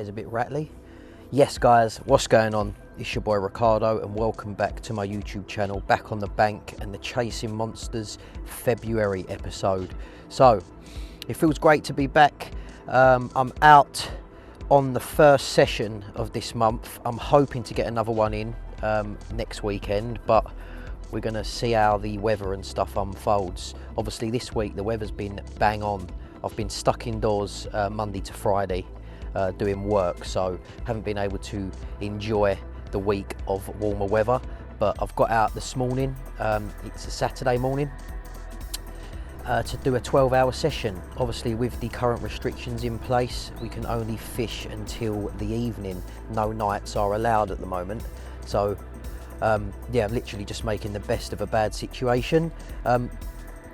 hair's a bit rattly. Yes guys, what's going on? It's your boy Ricardo and welcome back to my YouTube channel, Back on the Bank and the Chasing Monsters February episode. So, it feels great to be back. I'm out on the first session of this month. I'm hoping to get another one in next weekend, but we're going to see how the weather and stuff unfolds. Obviously this week the weather's been bang on. I've been stuck indoors Monday to Friday doing work, so haven't been able to enjoy the week of warmer weather, but I've got out this morning, it's a Saturday morning, to do a 12-hour session. Obviously with the current restrictions in place, we can only fish until the evening. No nights are allowed at the moment, so yeah, literally just making the best of a bad situation.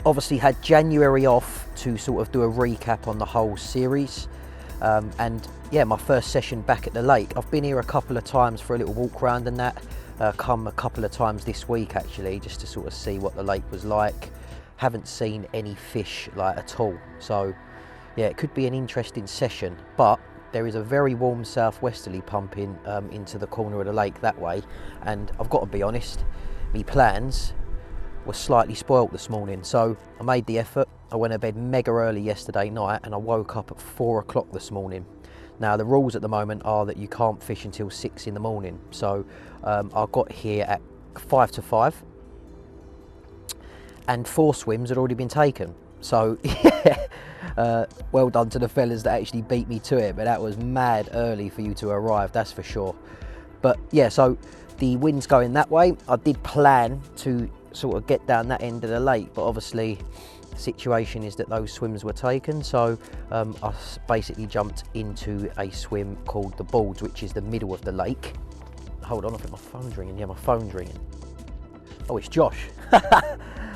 Obviously had January off to sort of do a recap on the whole series, and yeah, my first session back at the lake. I've been here a couple of times for a little walk around and that, come a couple of times this week actually, just to sort of see what the lake was like. Haven't seen any fish like at all, so yeah, it could be an interesting session, but there is a very warm southwesterly pumping into the corner of the lake that way, and I've got to be honest, my plans were slightly spoilt this morning, so I made the effort. I went to bed mega early yesterday night and I woke up at 4 o'clock this morning. Now the rules at the moment are that you can't fish until 6 in the morning, so I got here at 5 to 5 and 4 swims had already been taken, so yeah, well done to the fellas that actually beat me to it, but that was mad early for you to arrive, that's for sure. But yeah, so the wind's going that way. I did plan to sort of get down that end of the lake, but obviously the situation is that those swims were taken, so I basically jumped into a swim called the Balds, which is the middle of the lake. Hold on, I think my phone's ringing. Yeah, my phone's ringing. Oh, it's Josh.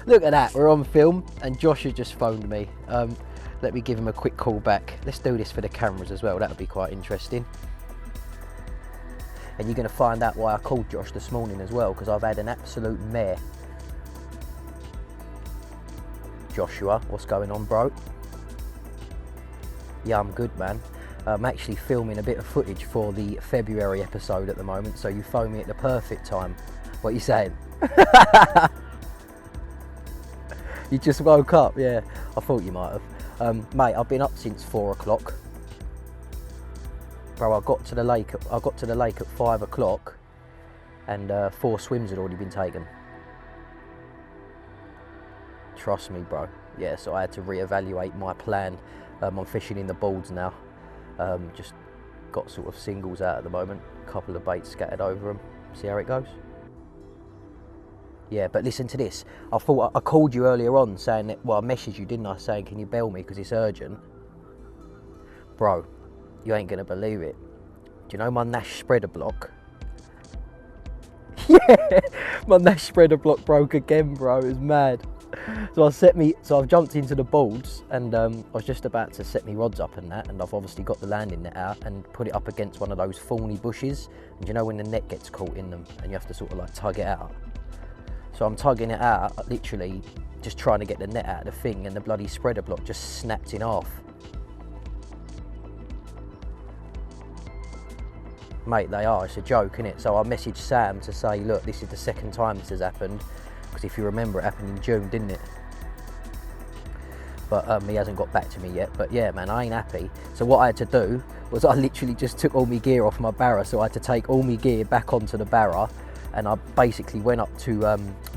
Look at that, we're on film and Josh has just phoned me. Let me give him a quick call back. Let's do this for the cameras as well, that would be quite interesting. And you're going to find out why I called Josh this morning as well, because I've had an absolute mare. Joshua, what's going on, bro? Yeah, I'm good, man. I'm actually filming a bit of footage for the February episode at the moment, so you phoned me at the perfect time. What are you saying? You just woke up? Yeah, I thought you might have. Mate, I've been up since 4 o'clock. Bro, I got to the lake at 5 o'clock and 4 swims had already been taken. Trust me, bro. Yeah, so I had to reevaluate my plan. I'm fishing in the Balds now. Just got sort of singles out at the moment. A couple of baits scattered over them. See how it goes? Yeah, but listen to this. I thought I called you earlier on saying that, well, I messaged you, didn't I, saying, can you bail me because it's urgent? Bro, you ain't gonna believe it. Do you know my Nash spreader block? Yeah, my Nash spreader block broke again, bro. It was mad. So I've jumped into the Balds and I was just about to set me rods up and that, and I've obviously got the landing net out and put it up against one of those thorny bushes, and you know when the net gets caught in them and you have to sort of like tug it out. So I'm tugging it out, literally just trying to get the net out of the thing, and the bloody spreader block just snapped in half. Mate, they are, it's a joke, innit? So I messaged Sam to say, look, this is the second time this has happened, because if you remember it happened in June, didn't it? But he hasn't got back to me yet. But yeah, man, I ain't happy. So what I had to do was I literally just took all my gear off my barra, so I had to take all my gear back onto the barra, and I basically went up to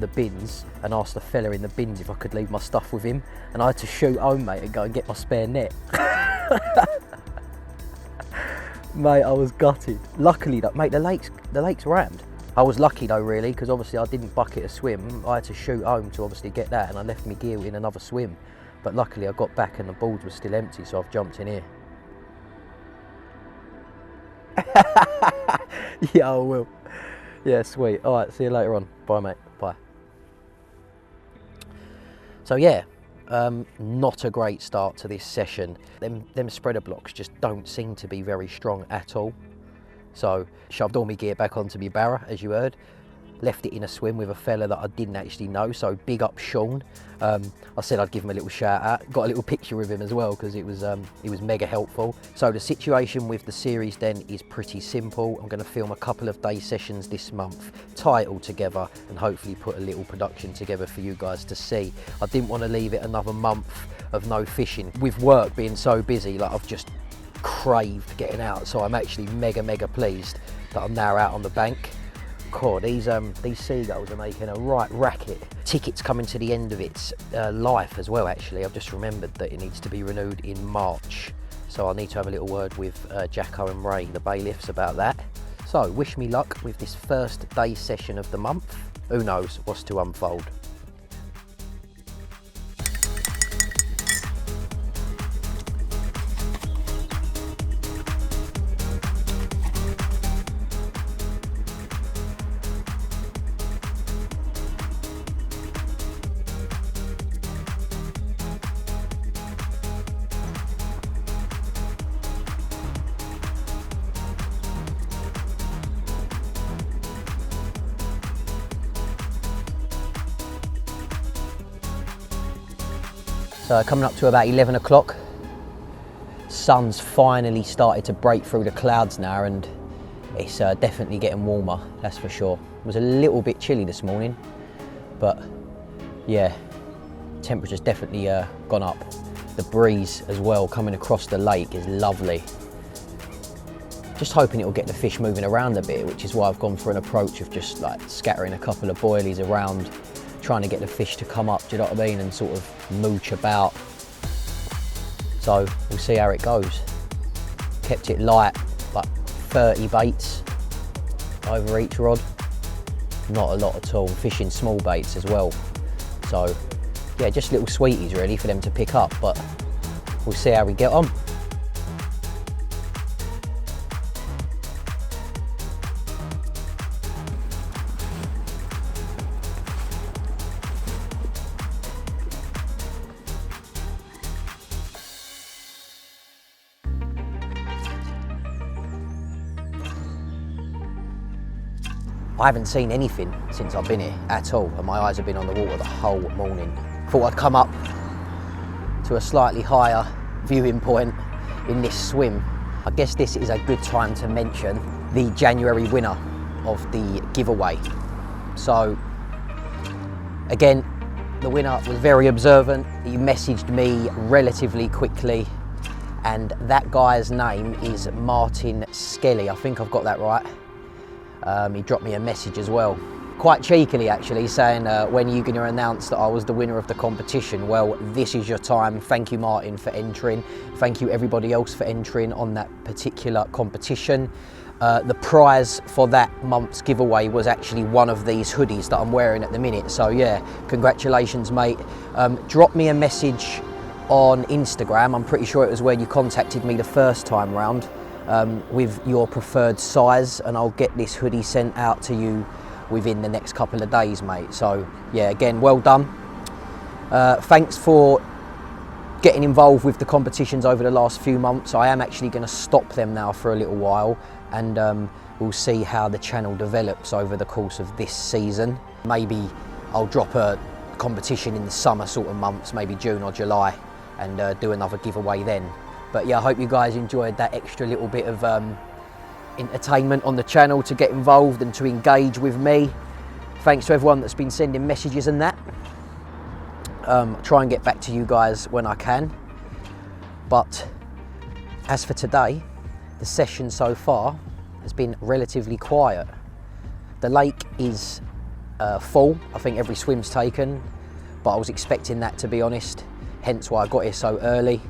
the bins and asked the fella in the bins if I could leave my stuff with him, and I had to shoot home, mate, and go and get my spare net. Mate, I was gutted. Luckily, mate, the lake's rammed. I was lucky though, really, because obviously I didn't bucket a swim. I had to shoot home to obviously get that, and I left my gear in another swim. But luckily I got back and the Balds were still empty, so I've jumped in here. Yeah, I will. Yeah, sweet. All right, see you later on. Bye, mate. Bye. So yeah, not a great start to this session. Them spreader blocks just don't seem to be very strong at all. So shoved all my gear back onto my barra, as you heard. left it in a swim with a fella that I didn't actually know, so big up Sean. I said I'd give him a little shout out. Got a little picture with him as well because it was mega helpful. So the situation with the series then is pretty simple. I'm going to film a couple of day sessions this month, tie it all together and hopefully put a little production together for you guys to see. I didn't want to leave it another month of no fishing. With work being so busy, like I've just craved getting out, so I'm actually mega pleased that I'm now out on the bank. God, these seagulls are making a right racket. Ticket's coming to the end of its life as well, actually. I've just remembered that it needs to be renewed in March. So I'll need to have a little word with Jacko and Ray, the bailiffs, about that. So wish me luck with this first day session of the month. Who knows what's to unfold. So coming up to about 11 o'clock, sun's finally started to break through the clouds now, and it's definitely getting warmer, that's for sure. It was a little bit chilly this morning, but yeah, temperature's definitely gone up. The breeze as well coming across the lake is lovely. Just hoping it'll get the fish moving around a bit, which is why I've gone for an approach of just like scattering a couple of boilies around, trying to get the fish to come up, do you know what I mean, and sort of mooch about. So we'll see how it goes. Kept it light, like 30 baits over each rod. Not a lot at all. Fishing small baits as well. So yeah, just little sweeties really for them to pick up, but we'll see how we get on. I haven't seen anything since I've been here at all, and my eyes have been on the water the whole morning. Thought I'd come up to a slightly higher viewing point in this swim. I guess this is a good time to mention the January winner of the giveaway. So again, the winner was very observant. He messaged me relatively quickly, and that guy's name is Martin Skelly. I think I've got that right. He dropped me a message as well, quite cheekily actually, saying when are you going to announce that I was the winner of the competition? Well, this is your time. Thank you, Martin, for entering. Thank you everybody else for entering on that particular competition. The prize for that month's giveaway was actually one of these hoodies that I'm wearing at the minute. So yeah, congratulations, mate. Drop me a message on Instagram. I'm pretty sure it was where you contacted me the first time round. With your preferred size, and I'll get this hoodie sent out to you within the next couple of days, mate. So yeah, again, well done. Thanks for getting involved with the competitions over the last few months. I am actually going to stop them now for a little while, and we'll see how the channel develops over the course of this season. Maybe I'll drop a competition in the summer sort of months, maybe June or July, and do another giveaway then. But yeah, I hope you guys enjoyed that extra little bit of entertainment on the channel to get involved and to engage with me. Thanks to everyone that's been sending messages and that. Try and get back to you guys when I can. But as for today, the session so far has been relatively quiet. The lake is full. I think every swim's taken, but I was expecting that, to be honest, hence why I got here so early.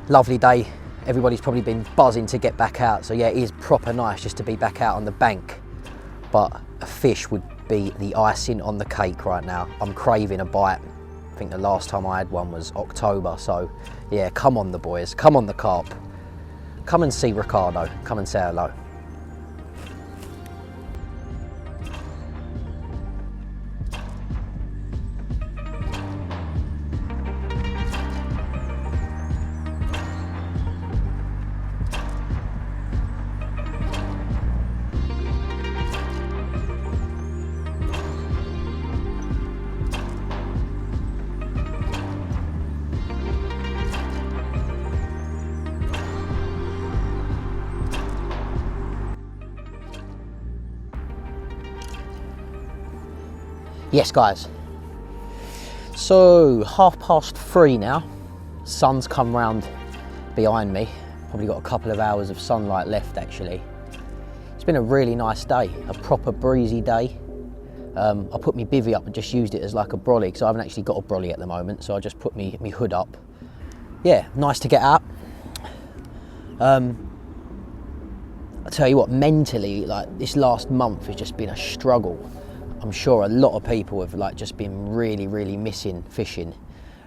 Lovely day. Everybody's probably been buzzing to get back out, so yeah, it is proper nice just to be back out on the bank. But a fish would be the icing on the cake right now. I'm craving a bite. I think the last time I had one was October, so yeah, come on the boys, come on the carp. Come and see Ricardo, come and say hello. Yes guys, so 3:30 now, sun's come round behind me, probably got a couple of hours of sunlight left actually. It's been a really nice day, a proper breezy day. I put my bivvy up and just used it as like a brolly because I haven't actually got a brolly at the moment, so I just put me hood up. Yeah, nice to get out. I tell you what, mentally, like this last month has just been a struggle. I'm sure a lot of people have like just been really missing fishing,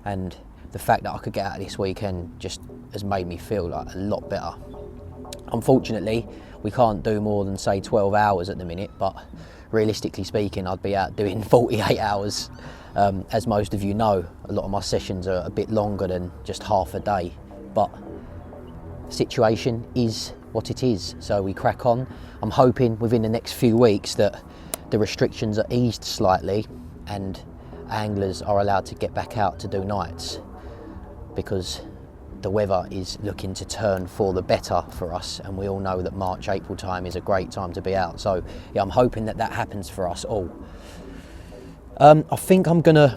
and the fact that I could get out this weekend just has made me feel like a lot better. Unfortunately, we can't do more than say 12 hours at the minute, but realistically speaking, I'd be out doing 48 hours. As most of you know, a lot of my sessions are a bit longer than just half a day, but the situation is what it is, so we crack on. I'm hoping within the next few weeks that the restrictions are eased slightly and anglers are allowed to get back out to do nights, because the weather is looking to turn for the better for us, and we all know that March, April time is a great time to be out. So yeah, I'm hoping that that happens for us all. I think I'm gonna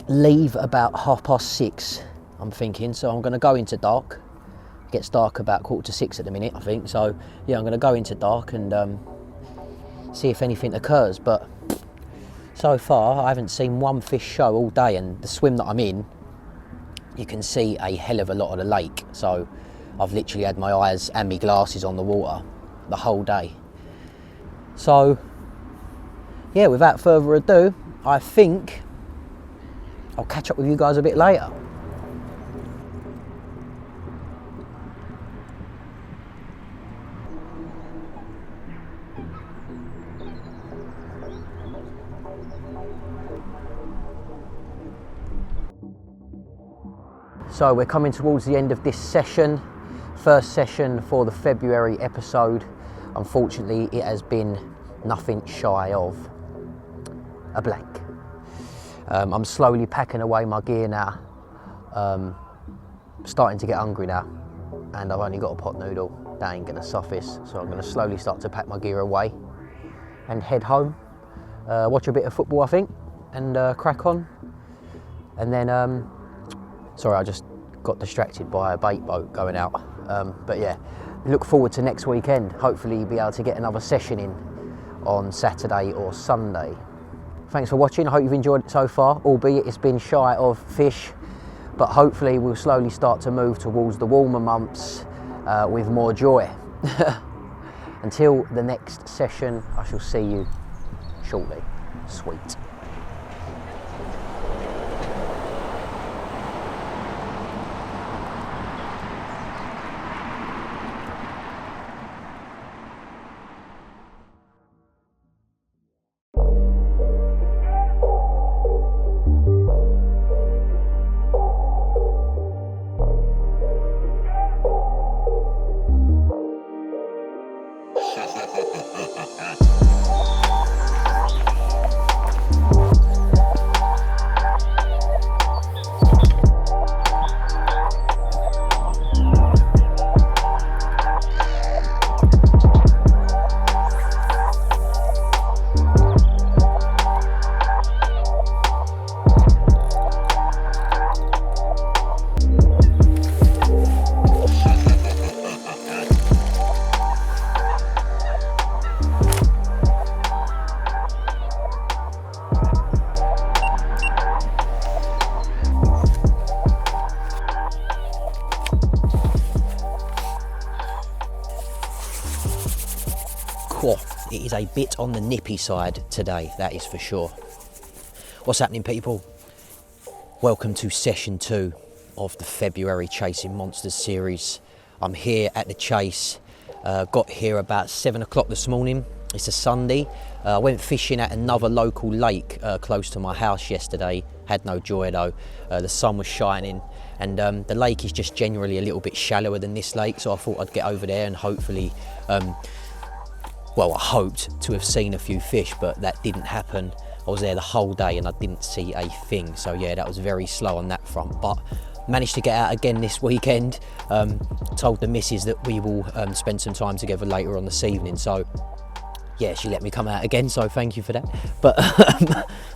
leave about 6:30, I'm thinking, so I'm gonna go into dark. It gets dark about 5:45 at the minute, I think, so yeah, I'm gonna go into dark and see if anything occurs. But so far I haven't seen one fish show all day, and the swim that I'm in, you can see a hell of a lot of the lake, so I've literally had my eyes and my glasses on the water the whole day. So yeah, without further ado, I think I'll catch up with you guys a bit later. So we're coming towards the end of this session, first session for the February episode. Unfortunately, it has been nothing shy of a blank. I'm slowly packing away my gear now, starting to get hungry now, and I've only got a pot noodle. That ain't gonna suffice, so I'm gonna slowly start to pack my gear away and head home, watch a bit of football I think, and crack on. And then sorry, I just got distracted by a bait boat going out. But yeah, look forward to next weekend. Hopefully be able to get another session in on Saturday or Sunday. Thanks for watching. I hope you've enjoyed it so far, albeit it's been shy of fish, but hopefully we'll slowly start to move towards the warmer months with more joy. Until the next session, I shall see you shortly. Sweet. It is a bit on the nippy side today, that is for sure. What's happening, people? Welcome to session 2 of the February Chasing Monsters series. I'm here at the chase, got here about 7 o'clock this morning. It's a Sunday. I went fishing at another local lake close to my house yesterday. Had no joy though. The sun was shining, and the lake is just generally a little bit shallower than this lake, so I thought I'd get over there and hopefully well, I hoped to have seen a few fish, but that didn't happen. I was there the whole day and I didn't see a thing. So yeah, that was very slow on that front, but managed to get out again this weekend. Told the missus that we will spend some time together later on this evening. So yeah, she let me come out again, so thank you for that. But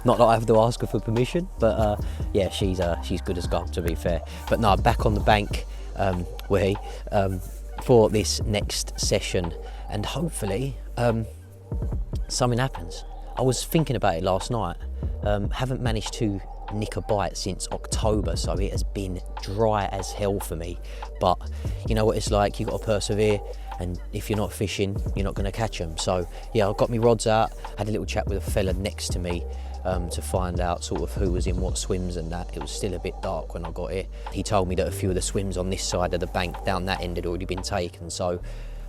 not that I have to ask her for permission, but yeah, she's good as gold, to be fair. But no, back on the bank for this next session, and hopefully something happens. I was thinking about it last night. Haven't managed to nick a bite since October, so it has been dry as hell for me. But you know what it's like, you got to persevere, and if you're not fishing, you're not going to catch them. So yeah, I got my rods out, had a little chat with a fella next to me to find out sort of who was in what swims and that. It was still a bit dark when I got here. He told me that a few of the swims on this side of the bank down that end had already been taken, so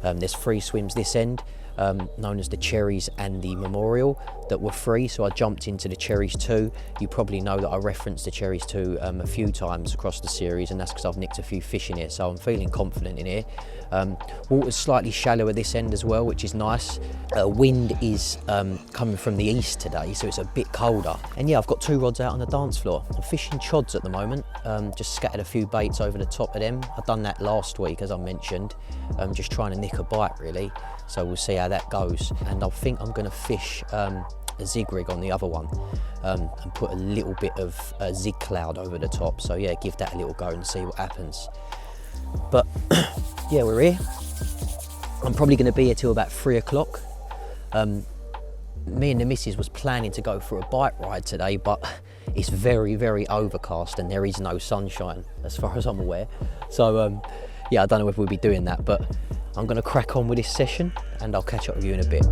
there's 3 swims this end, known as the Cherries and the Memorial, that were free, so I jumped into the Cherries 2. You probably know that I referenced the Cherries 2 a few times across the series, and that's because I've nicked a few fish in here, so I'm feeling confident in here. Water's slightly shallow at this end as well, which is nice. Wind is coming from the east today, so it's a bit colder. And yeah, I've got 2 rods out on the dance floor. I'm fishing chods at the moment, just scattered a few baits over the top of them. I've done that last week, as I mentioned, just trying to nick a bite really. So we'll see how that goes. And I think I'm going to fish a zig rig on the other one, and put a little bit of zig cloud over the top. So yeah, give that a little go and see what happens. But yeah, we're here. I'm probably going to be here till about 3 o'clock. Me and the missus was planning to go for a bike ride today, but it's very, very overcast and there is no sunshine as far as I'm aware. So yeah, I don't know if we'll be doing that, but I'm going to crack on with this session and I'll catch up with you in a bit.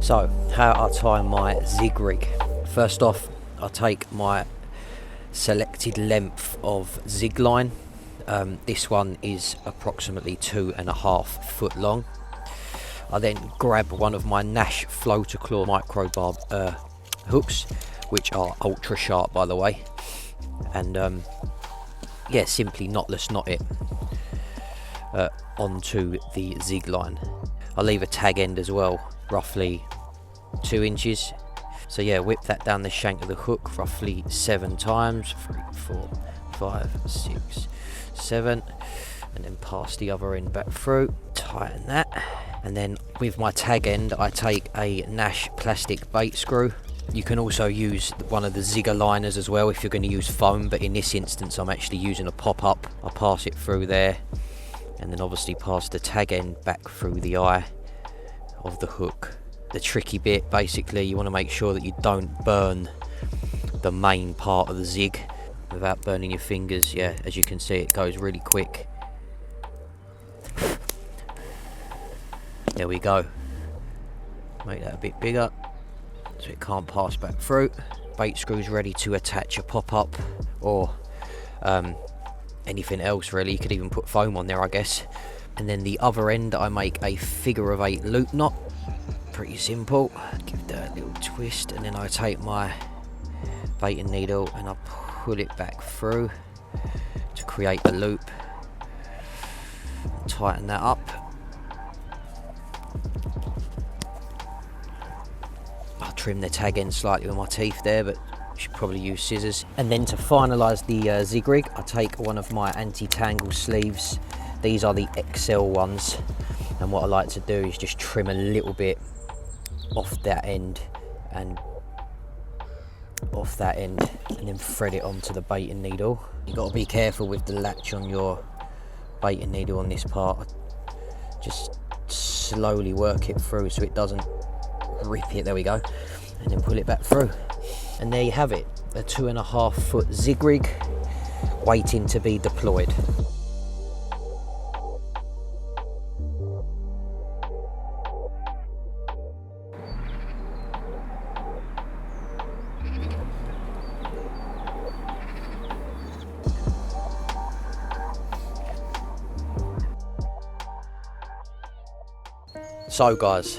So, how I tie my zig rig. First off, I take my selected length of zig line. This one is approximately 2.5 foot long. I then grab one of my Nash floater claw micro barb hooks, which are ultra sharp by the way, and yeah, simply knotless knot it onto the zig line. I leave a tag end as well, roughly 2 inches. So yeah, whip that down the shank of the hook roughly 7 times, 3, 4, 5, 6, 7, and then pass the other end back through, tighten that, and then with my tag end I take a Nash plastic bait screw. You can also use one of the zigger liners as well if you're going to use foam, but in this instance I'm actually using a pop-up. I pass it through there, and then obviously pass the tag end back through the eye of the hook. The tricky bit, basically, you want to make sure that you don't burn the main part of the zig without burning your fingers. Yeah, as you can see, it goes really quick. There we go. Make that a bit bigger so it can't pass back through. Bait screw's ready to attach a pop-up or anything else really. You could even put foam on there, I guess. And then the other end I make a figure of 8 loop knot. Pretty simple. Give that a little twist, and then I take my baiting needle and I pull it back through to create the loop. Tighten that up. I'll trim the tag end slightly with my teeth there, but should probably use scissors. And then to finalise the zig rig, I take one of my anti-tangle sleeves. These are the XL ones, and what I like to do is just trim a little bit off that end and then thread it onto the baiting needle. You've got to be careful with the latch on your baiting needle on this part. Just slowly work it through so it doesn't rip it. There we go. And then pull it back through. And there you have it, a 2.5 foot zig rig waiting to be deployed. So guys,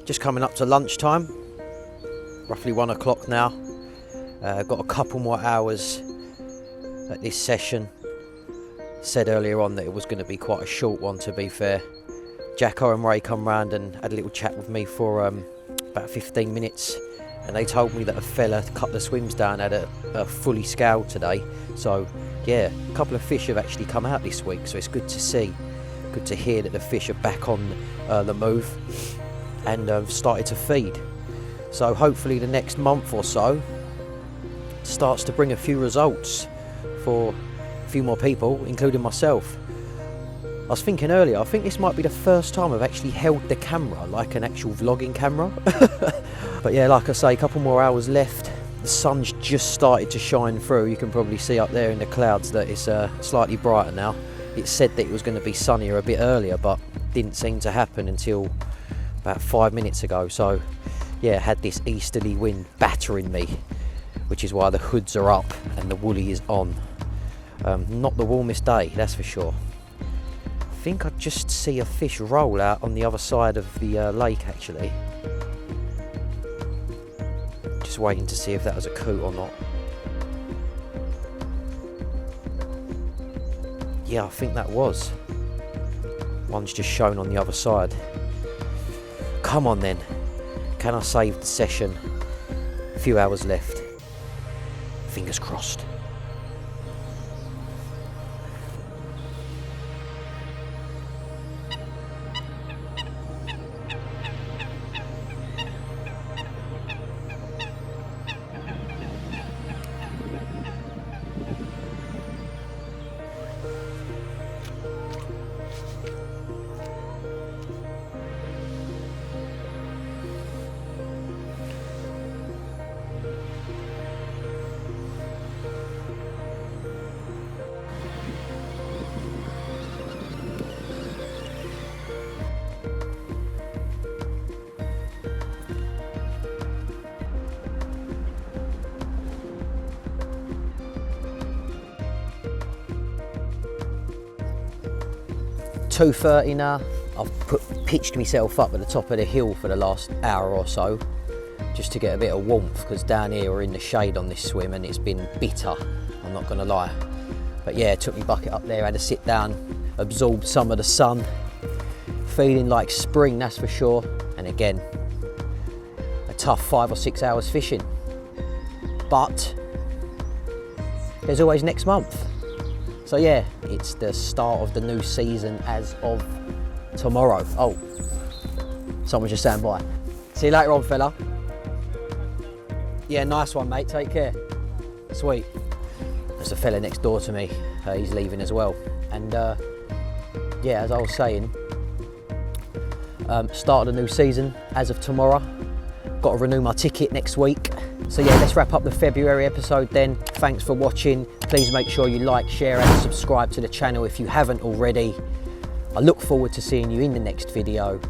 just coming up to lunchtime, roughly 1 o'clock now. Got a couple more hours at this session. Said earlier on that it was going to be quite a short one, to be fair. Jacko and Ray come round and had a little chat with me for about 15 minutes, and they told me that a fella a couple of swims down had a fully scaled today. So yeah, a couple of fish have actually come out this week, so it's good to see, good to hear that the fish are back on the move and started to feed. So hopefully the next month or so starts to bring a few results for a few more people, including myself. I was thinking earlier, I think this might be the first time I've actually held the camera like an actual vlogging camera. But yeah, like I say, a couple more hours left. The sun's just started to shine through. You can probably see up there in the clouds that it's slightly brighter now. It said that it was going to be sunnier a bit earlier, but didn't seem to happen until about 5 minutes ago. So yeah, had this easterly wind battering me, which is why the hoods are up and the woolly is on. Not the warmest day, that's for sure. I think I just see a fish roll out on the other side of the lake actually. Just waiting to see if that was a coot or not. Yeah, I think that was. One's just shown on the other side. Come on then. Can I save the session? A few hours left. Fingers crossed. .2:30 now. I've pitched myself up at the top of the hill for the last hour or so, just to get a bit of warmth, because down here we're in the shade on this swim and it's been bitter, I'm not gonna lie. But yeah, took my bucket up there, had to sit down, absorb some of the sun. Feeling like spring, that's for sure. And again, a tough 5 or 6 hours fishing. But there's always next month. So yeah, it's the start of the new season as of tomorrow. Oh, someone's just saying bye. See you later on, fella. Yeah, nice one, mate, take care. Sweet. There's a fella next door to me, he's leaving as well. And yeah, as I was saying, start of the new season as of tomorrow. Got to renew my ticket next week. So yeah, let's wrap up the February episode then. Thanks for watching. Please make sure you like, share and subscribe to the channel if you haven't already. I look forward to seeing you in the next video.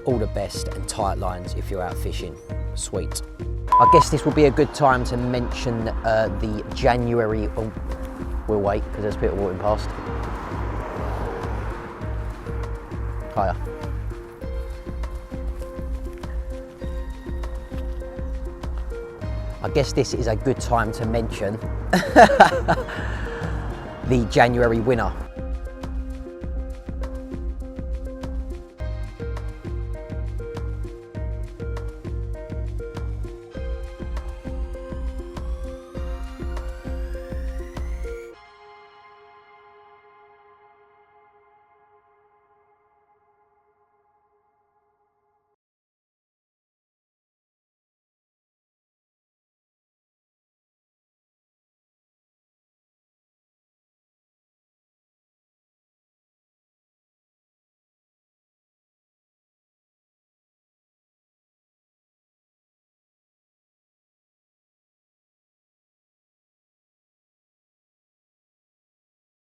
All the best and tight lines if you're out fishing. Sweet. I guess this will be a good time to mention the January... Oh, we'll wait because there's people walking past. Hiya. I guess this is a good time to mention the January winner.